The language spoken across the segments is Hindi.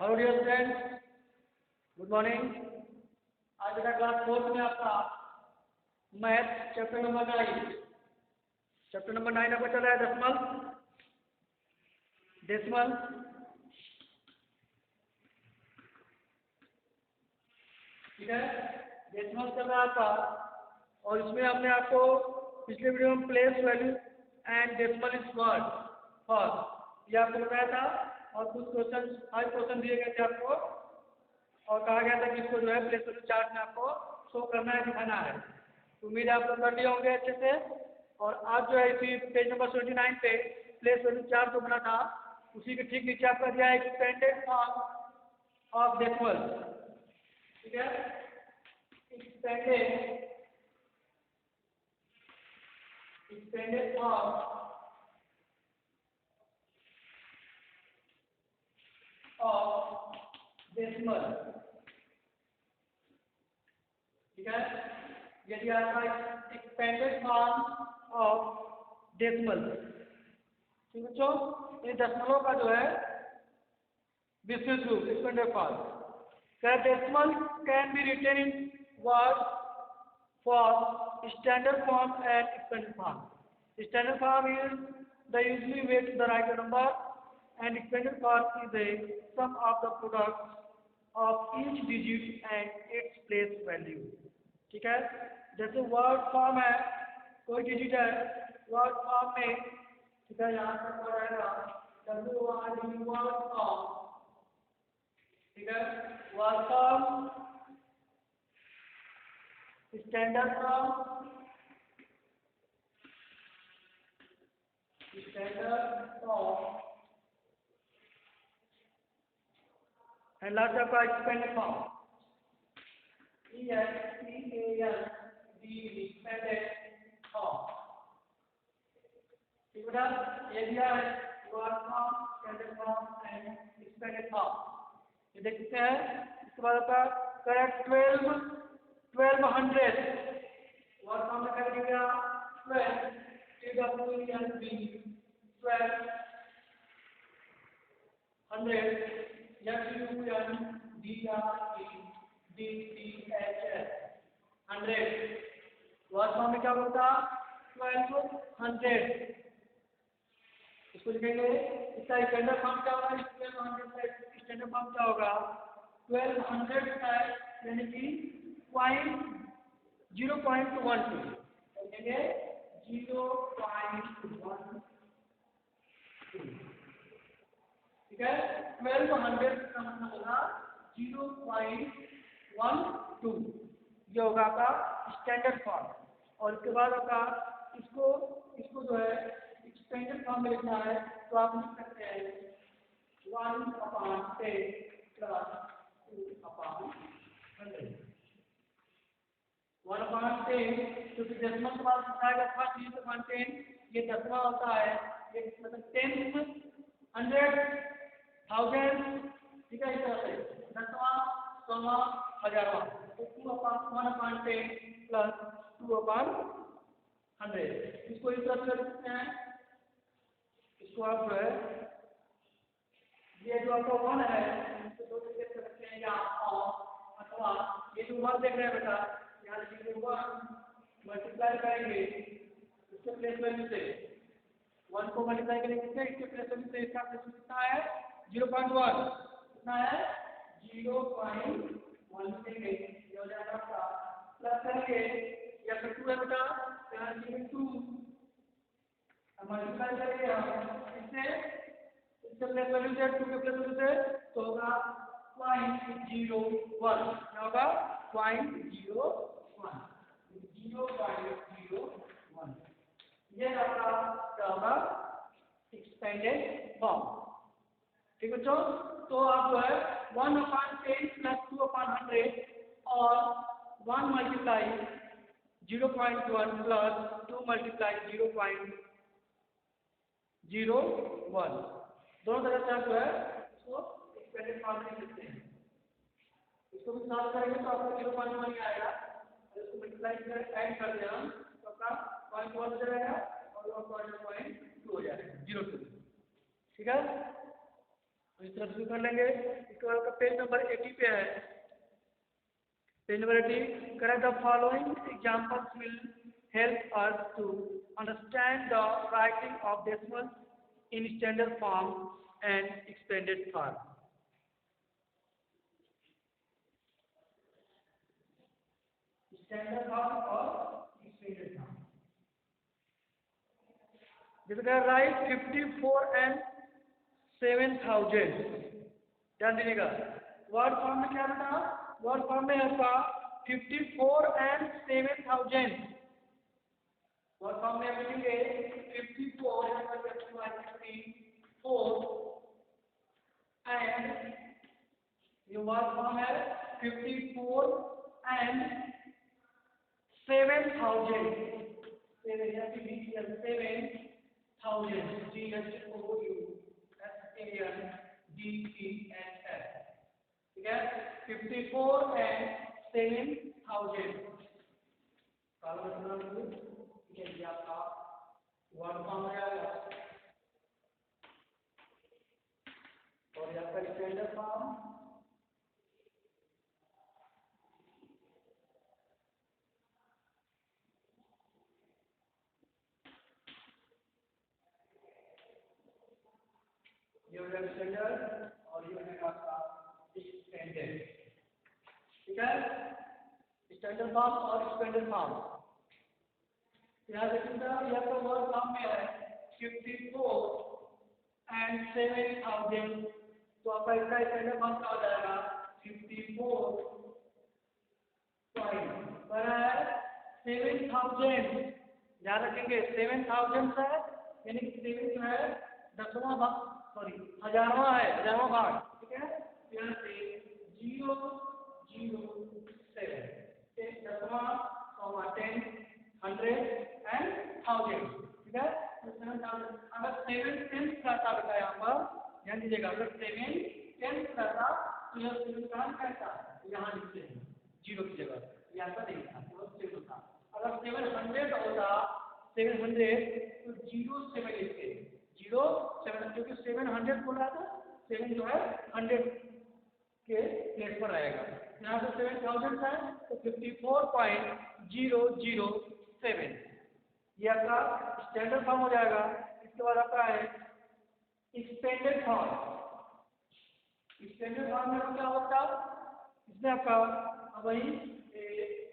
Hello dear friends, good morning. आज बेटा क्लास फोर्थ में आपका math chapter number 9। Chapter number 9 आपका चल रहा है डेसिमल। डेसिमल ठीक है, डेसिमल चल रहा है आपका। और इसमें हमने आपको पिछले वीडियो में place value and decimal is word for ये आपको बताया था। और कुछ क्वेश्चन 5 क्वेश्चन दिए गए थे आपको और कहा गया था कि इसको जो है प्लेस वैल्यू चार्ट में आपको शो करना है, दिखाना है। तो उम्मीद है आप लोग कर लिए होंगे अच्छे से। और आज जो है इसी पेज नंबर 29 पे प्लेस वैल्यू चार्ट जो बना था उसी के ठीक नीचे आपका दिया है एक्सपेंडेड फॉर्म ऑफ डेसिमल। ठीक है, एक्सपेंडेड फॉर्म ऑफ डेसिमल। ठीक है, यदि आपका एक्सपेंडेड फॉर्म ऑफ डेसिमल, ठीक बच्चों, ये दशमलव का जो है विस्तृत रूप expanded form. Decimal can be written in word for standard form and expanded form. Standard form is the usually way to the right number and expanded form is a sum of the product of each digit and its place value। ठीक है, जैसे वर्ड फॉर्म है, कोई डिजिट है वर्ड फॉर्म में, ठीक है, यहाँ तक हो जाएगा WRD वर्ड फॉर्म। ठीक है, word form, standard form, and last आपका expanded form expanded form। ठीक बेटा, ये दिया है word form, standard form and expanded form. ये देख सकते हैं। इसके बाद आपका करेक्ट 1200 वर्ड फॉर्म में कर दिया 12 TWELB 100 वर्ड फॉर्म में क्या बोलता 1200। इसको लिखेंगे, इसका स्टैंडर्ड फॉर्म क्या होगा, 1200 का स्टैंडर्ड फॉर्म क्या होगा 1200 का, यानी कि 0.12 लिखेंगे 0.12। ठीक है, 1200 का मतलब होगा 0.12। ये होगा आपका स्टैंडर्ड फॉर्म। और इसके बाद आपका इसको जो है एक्सपेंडेड फॉर्म में लिखना है तो आप लिख सकते हैं 1/10 प्लस 2/100। 1/10 क्योंकि डेसिमल के बाद बताएगा फर्स्ट डिजिट 1/10, ये दसवां होता है, ये मतलब 10th 100 1000। ठीक है, इस तरह से दसवां, सौवां, हजारवां, तो 1/10 प्लस 2/100। इसको इस तरह से लिख सकते हैं। इसको आप जो है ये जो आपका 1 है इसको दो तरीके से रखते हैं, या अथवा ये जो 1 देख रहे हैं बेटा, यहाँ लिखेंगे 1 मल्टीप्लाई करेंगे इसके प्लेस वैल्यू से, 1 को मल्टीप्लाई करेंगे इसके प्लेस वैल्यू से, इसका प्लेस वैल्यू कितना है 0.1, कितना है 0.1 लिखेंगे, ये हो जाएगा आपका प्लस करेंगे, या फिर 2 है बेटा, यहाँ लिखेंगे 2 मल्टीप्लाई करेंगे हम इससे प्लेस वैल्यू से 2 के प्लेस वैल्यू से, तो होगा 0.01। क्या होगा 0.01। ये आपका क्या होगा एक्सपेंडेड फॉर्म। ठीक है बच्चों, तो आप जो है 1/10 प्लस 2/100 और 1 मल्टीप्लाई 0.1 प्लस 2 मल्टीप्लाई 0.01 दोनों तरह से आप जो है इसको एक्सपेंडेड फॉर्म में लिख सकते हैं। इसको भी सॉल्व करेंगे तो आपको 0.1 ही आएगा, और इसको मल्टीप्लाई कर ऐड कर दें हम तो आपका 0.1 हो जाएगा और 1.2 हो जाएगा 0.2। ठीक है, तो इस तरह से कर लेंगे। इसके बाद आपका पेज नंबर 80 पे है। Page number 80, correct the following examples will help us to understand the writing of decimals in standard form and expanded form. Standard form or expanded form. जैसे राइट 54 and 7000, ध्यान दीजिएगा। वर्ड फॉर्म में क्या था? वर्ड फॉर्म में आपका 54 and 7000। वर्ड फॉर्म में आप लिखेंगे 54 एंड ये वर्ड फॉर्म है 54 and 7000। 7000 GHOUSANDENS, ठीक है। 54 and 7000 ये आपका वर्ड फॉर्म है और यहाँ पर स्टैंडर्ड फॉर्म। ये हो जाएगा स्टैंडर्ड और ये हो जाएगा आपका एक्सपेंडेड, ठीक है। स्टैंडर्ड फॉर्म और एक्सपेंडेड फॉर्म यहाँ देखिएगा, यह तो वर्ड फॉर्म में है 54 and 7000, तो आपका इसका स्टैंडर्ड फॉर्म क्या हो जाएगा 54 पर है 7000। ध्यान रखेंगे 7000 है, यानी कि 7 जो है 10वां भाग, सॉरी 1000वां है, 1000वां भाग, ठीक है। यहाँ से 007 10वां 10 100 and 1000, ठीक है। तो 7000 अगर 7 10 रहता बेटा यहाँ पर ध्यान दीजिएगा, अगर 7 10 रहता तो यह 7 कहाँ कहता यहाँ लिखते हैं 0 की जगह, यहाँ पर नहीं था तो 7 था। अगर 700 होता 700 तो 07 लिखते 07, क्योंकि 700 बोल रहा था, 7 जो है 100 के प्लेस पर रहेगा। यहाँ से 7000 है तो 54.007 ये आपका स्टैंडर्ड फॉर्म हो जाएगा। इसके बाद आपका है एक्सपेंडेड फॉर्म। एक्सपेंडेड फॉर्म में क्या होता है, इसमें आपका वही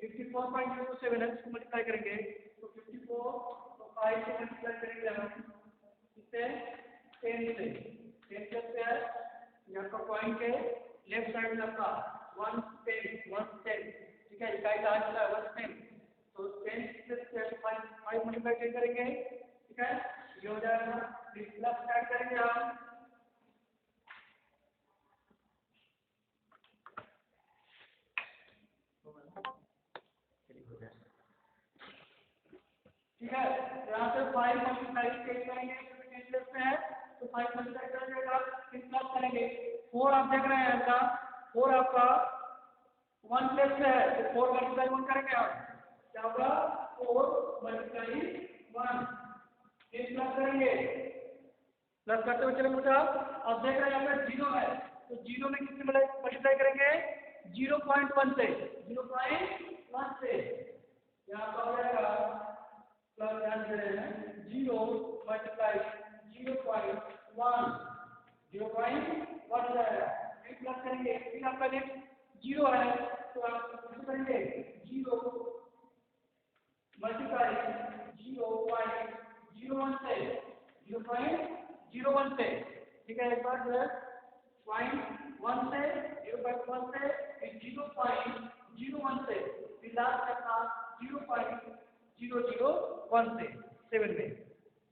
54.07 है, इसको मल्टीप्लाई करेंगे तो 54 तो 5 से मल्टीप्लाई करेंगे हम इससे 10 से 10 से है यहाँ का पॉइंट के लेफ्ट साइड में आपका 110, ठीक है। इकाई का चला है 110, तो 10 से 5 मल्टीप्लाई करेंगे, ठीक है। ये हो जाएगा, प्लस ऐड करेंगे हम, ठीक है। यहाँ से 5 मल्टीप्लाई करेंगे में है तो 5 मल्टीप्लाई करेंगे फिर प्लस करेंगे 4 आप देख रहे हैं आपका 4 आपका 1 प्लस में है तो 4 मल्टीप्लाई 1 करेंगे आप क्या होगा 4 मल्टीप्लाई 1 फिर प्लस करेंगे, प्लस करते हुए चलेंगे बेटा। अब देख रहे हैं यहाँ पर 0 है तो 0 में कितने मल्टीप्लाई करेंगे 0.1 से 0.1 से यहाँ पर हो जाएगा प्लस ध्यान दे रहे हैं 0 मल्टीप्लाई 0.1 जाएगा, फिर प्लस करेंगे फिर आपका नेक्स्ट 0 है तो आप कैसे करेंगे 0 मल्टीप्लाई 0.01 से 0.01 से, ठीक है। एक बार जो है 0.1 से 0.1 से फिर 0.01 से फिर लास्ट करना 0.001 से 7 में,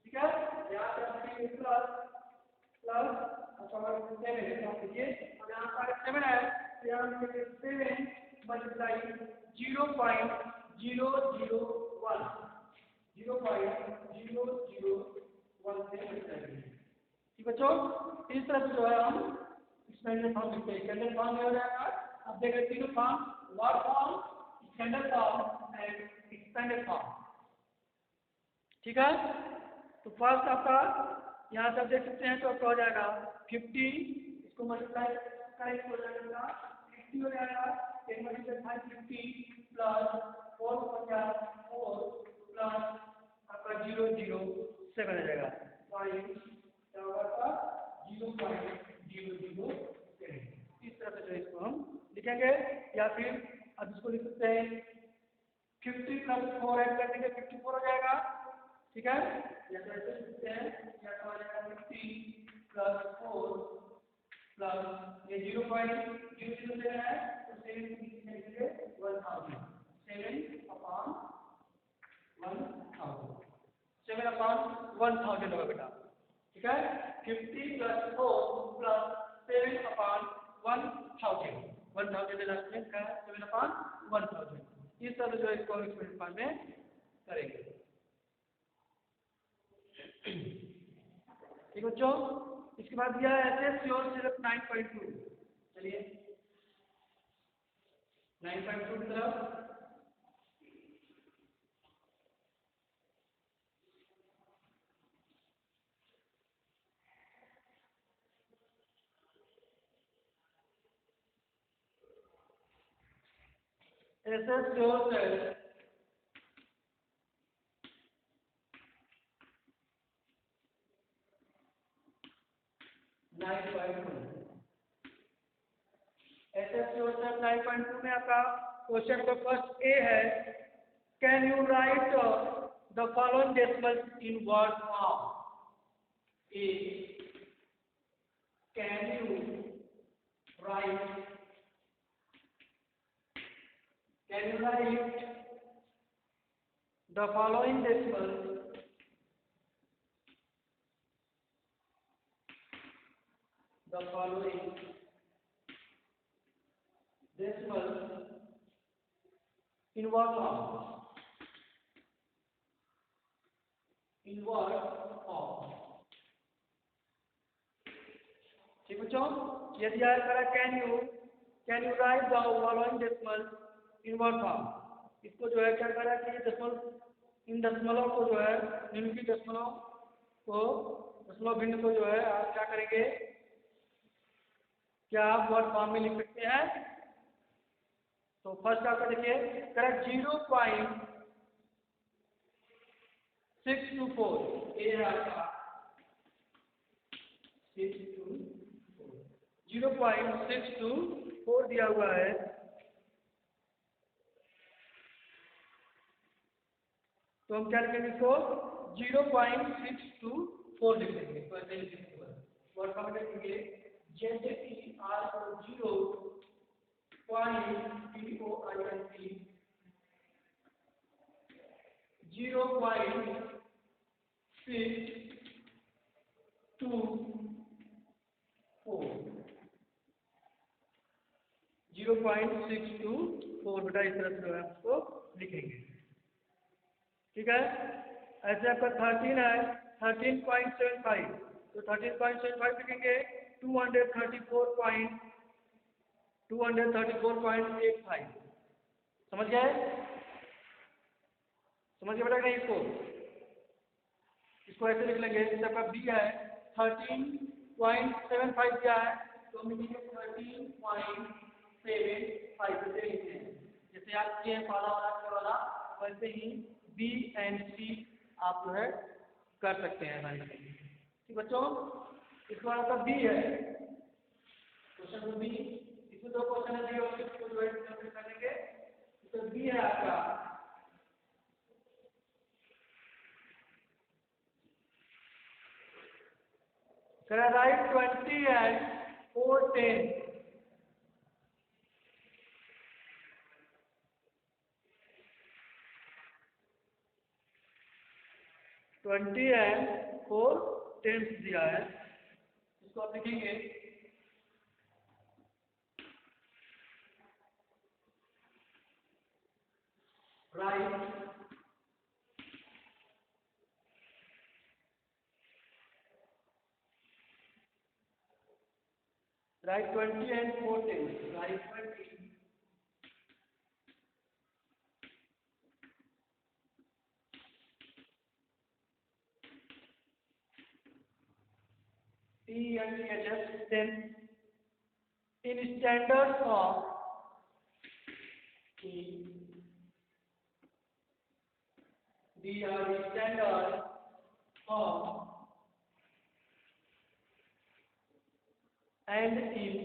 ठीक है। यहाँ पे प्लस प्लस 7 लीजिए और यहाँ पर 7 है तो यहाँ लिखेंगे 7 मल्टीप्लाई 0.001 से मल्टीप्लाई, ठीक बच्चों। इस तरह से जो है हम एक्सपेंडेड फॉर्म लिखते हैं। स्टैंडर्ड फॉर्म में हो जाएगा, अब देख रहे तीनों form, word form, standard form and expanded form, ठीक है। तो फर्स्ट आपका यहाँ से आप देख सकते हैं तो आपका हो जाएगा 50 इसको मल्टीप्लाई करेंगे हो जाएगा 50 हो जाएगा 10 मल्टीप्लाई 50 प्लस 4 प्लस आपका 007 आ जाएगा 0.007 इस तरह से जो इसको हम लिखेंगे या फिर अब इसको लिख सकते हैं 50 प्लस 4 ऐड कर देंगे 54 हो जाएगा ठीक है या तो ऐसे लिखते हैं या तो आ जाएगा 50 प्लस 4 प्लस ये 0.00 देना है तो 7 लिखेंगे 1000 7/1000 होगा बेटा ठीक है 50 प्लस 4 प्लस 7/1000 लास्ट में का 7/1000 इस तरह जो इसको हम एक्सपेरिमेंट फॉर्म में करेंगे ठीक बच्चों इसके बाद दिया है ऐसे श्योर सिर्फ 9.2 चलिए 9.2 की तरफ ऐसे श्योर है 9.2 ऐसे श्योर है 9.2 में आपका क्वेश्चन का फर्स्ट ए है can you right the following decimals in word form A can you right the following decimals in word form ठीक बच्चों यदि आया करा can you right the following decimals in word form इसको जो है क्या करा कि इन दशमलव को जो है निम्नलिखित दशमलव भिन्न को जो है आप क्या करेंगे क्या आप वर्ड फॉर्म में लिख सकते हैं तो फर्स्ट आपका देखिए करेक्ट 0.624 ये है आपका 0.624 दिया हुआ है तो हम क्या लिखेंगे इसको 0.624 लिख देंगे तो ऐसे लिखेंगे वर्ड फॉर्म में लिखेंगे जैसे कि r को 0.624 बेटा इस तरह से जो है उसको लिखेंगे ठीक है ऐसे आपका 13 है 13.75 तो 13.75 लिखेंगे 234.85 समझ गए बेटा नहीं इसको ऐसे लिख लेंगे जैसे आपका बी है 13.75 क्या है तो हम लिखेंगे 13.75 लिखते हैं जैसे आप किए हैं पहला वाला वैसे ही बी एंड सी आप जो है कर सकते हैं ठीक बच्चों इसके बाद आपका बी है क्वेश्चन नंबर बी इसमें दो क्वेश्चन है बी और सी को जो है कंप्लीट कर लेंगे तो बी है आपका राइट 20 एंड 4 10 20 एंड 4 10 दिया है इसको आप लिखेंगे right 20 and 4 10 right 20 T and T 10 in standard form, these are the standard form and in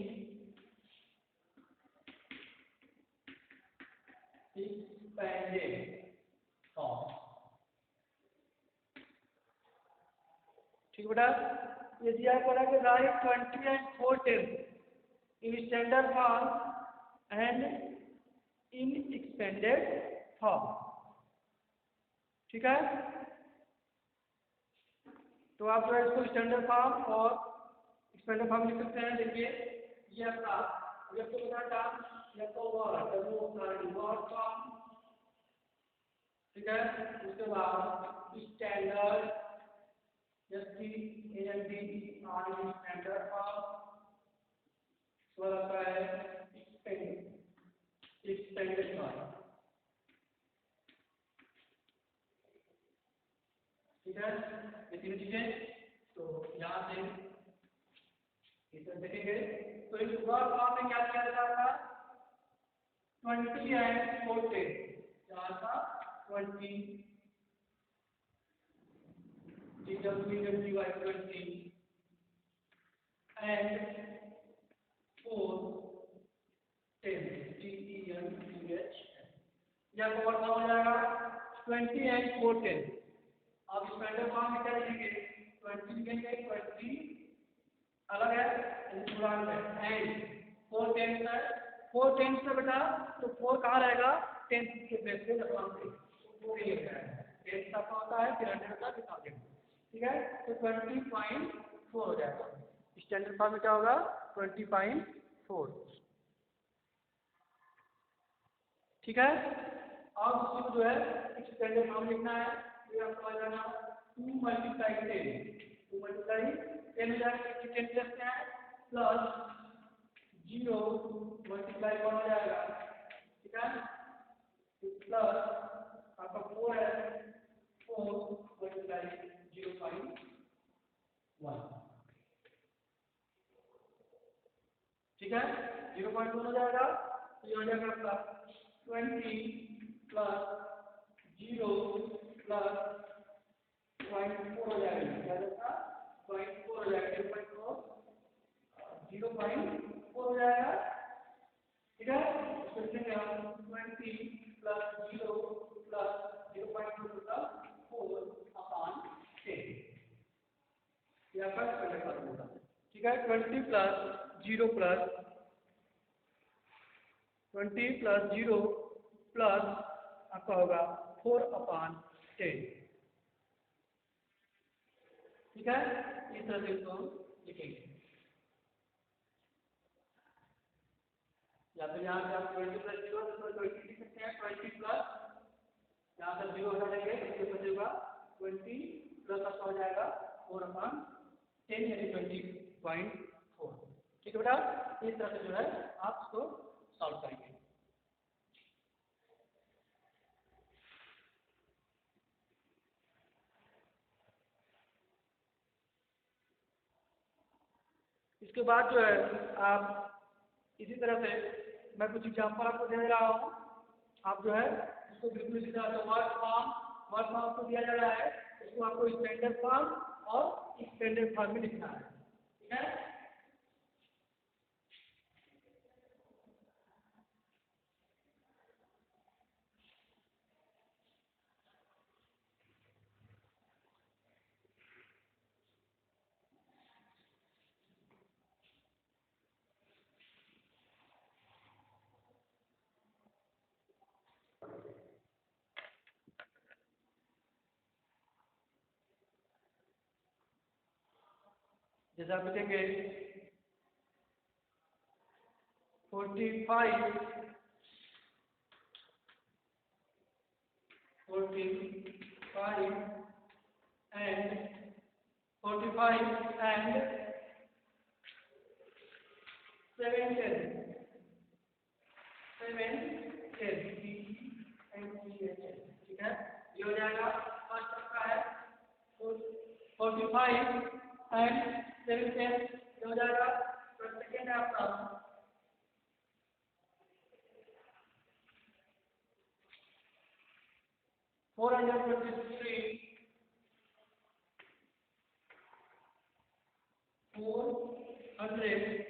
expanded form. ठीक बेटा, ये दिया पड़ा कि right 20 and 410 in standard form and in expanded form. ठीक है, तो आप जो है इसको स्टैंडर्ड फॉर्म और एक्सपेंडेड फॉर्म लिख सकते हैं। देखिए ये आपका जब तो बता था या तो वर्ड फॉर्म, ठीक है, उसके बाद स्टैंडर्ड जैसे एनएलडी आर स्टैंडर्ड फॉर्म, वो आता है एक्सपेंडेड फॉर्म। ठीक है, ये तीन चीजें तो यहाँ से इसे देखेंगे। तो इस वर्ड फॉर्म में क्या किया जाता है, 20 and 40 यहाँ था 20 GWY 20 and 4 10 TENTH, यह वर्ड फॉर्म हो जाएगा 20 and 410। अब स्टैंडर्ड फॉर्म में क्या लिखेंगे, 20 लिखेंगे, 20 अलग है पूरा है एंड 4 10 है, 4 10 से बेटा तो 4 कहाँ रहेगा 10 के बेस पे रखना है, तो 4 ही होता है 10 तक होता है फिर 100 होता है फिर 1000। ठीक है, तो 20.4 हो जाएगा। स्टैंडर्ड फॉर्म में क्या होगा 20.4। ठीक है, अब उसी को जो है स्टैंडर्ड फॉर्म लिखना है। ये आपको आ जाना 2 × 10 2 × 10 हो जाएगा, 10 प्लस क्या है प्लस 0 मल्टीप्लाई 1 हो जाएगा। ठीक है, प्लस आपका 4 है 4 मल्टीप्लाई 0.1। ठीक है, 0.1 हो जाएगा, ये हो जाएगा आपका 20 प्लस 0 प्लस 0.4 हो जाएगा, क्या होगा 0.4 हो जाएगा, 0.4 हो जाएगा। ठीक है, तो लिखेंगे हम 20 प्लस 0 प्लस 0.4 होगा 4/10, यह आपका स्टैंडर्ड फॉर्म होगा। ठीक है, 20 प्लस 0 प्लस 20 प्लस 0 प्लस आपका होगा 4/10। ठीक है, इस तरह से इसको लिखेंगे, या फिर यहाँ से आप 20 प्लस 0 तो 20 लिख सकते हैं, 20 प्लस यहाँ से 0 हटा देंगे तो ये बचेगा 20 प्लस आपका हो जाएगा 4/10 यानी 20.4। ठीक है बेटा, इस तरह से जो है आप इसको सॉल्व करेंगे। इसके बाद जो है आप इसी तरह से मैं कुछ एग्जाम्पल आपको दे रहा हूँ, आप जो है इसको बिल्कुल इसी तरह से वर्ड फॉर्म आपको दिया जा रहा है, इसको आपको स्टैंडर्ड फॉर्म और एक्सपेंडेड फॉर्म में लिखना है। ठीक है, जैसे आप लिखेंगे 45 and 710 ठीक है, ये हो जाएगा फर्स्ट आपका है 45 and 710 हो जाएगा, तो सेकेंड है आपका 423, 420,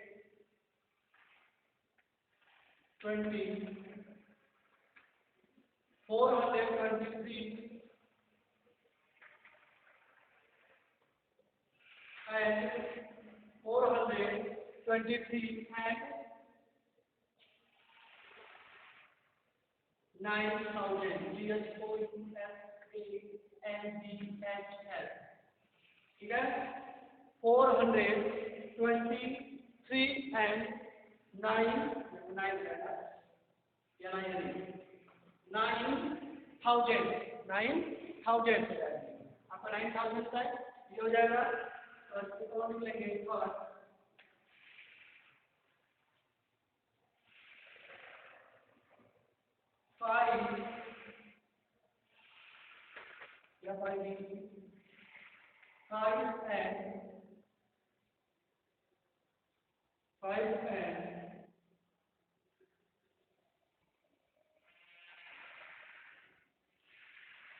423, and 423 and 9,000. GHOUSANDHL. ठीक है, 423 and 9,000 आपका 9,000 का ये हो जाएगा। और लेंगे और 5 या 5 and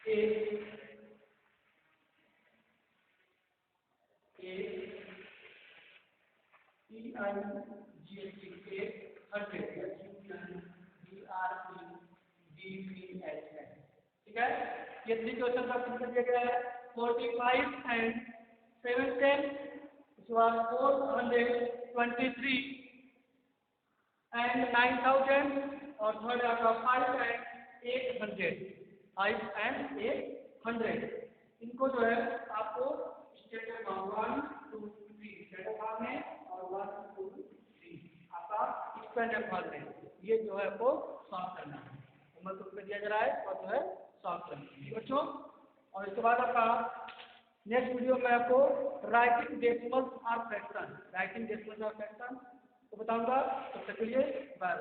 8 ठीक है, ये 3 क्वेश्चन का आंसर दिया गया है। 45 and 710, उसके बाद 423 and 9,000, और थर्ड आपका 5 and 800। इनको जो है आपको स्टैंडर्ड फॉर्म 1 2 3 स्टैंडर्ड फॉर्म में और 1 2 3 आपका स्टैंडर्ड फॉर्म में ये जो है आपको सॉल्व करना है। होमवर्क तो दिया जा रहा है और जो है सॉल्व करना है बच्चों। और इसके बाद आपका नेक्स्ट वीडियो में आपको राइटिंग डेसिमल्स और फ्रैक्शन को बताऊंगा। तब तक के लिए बाय।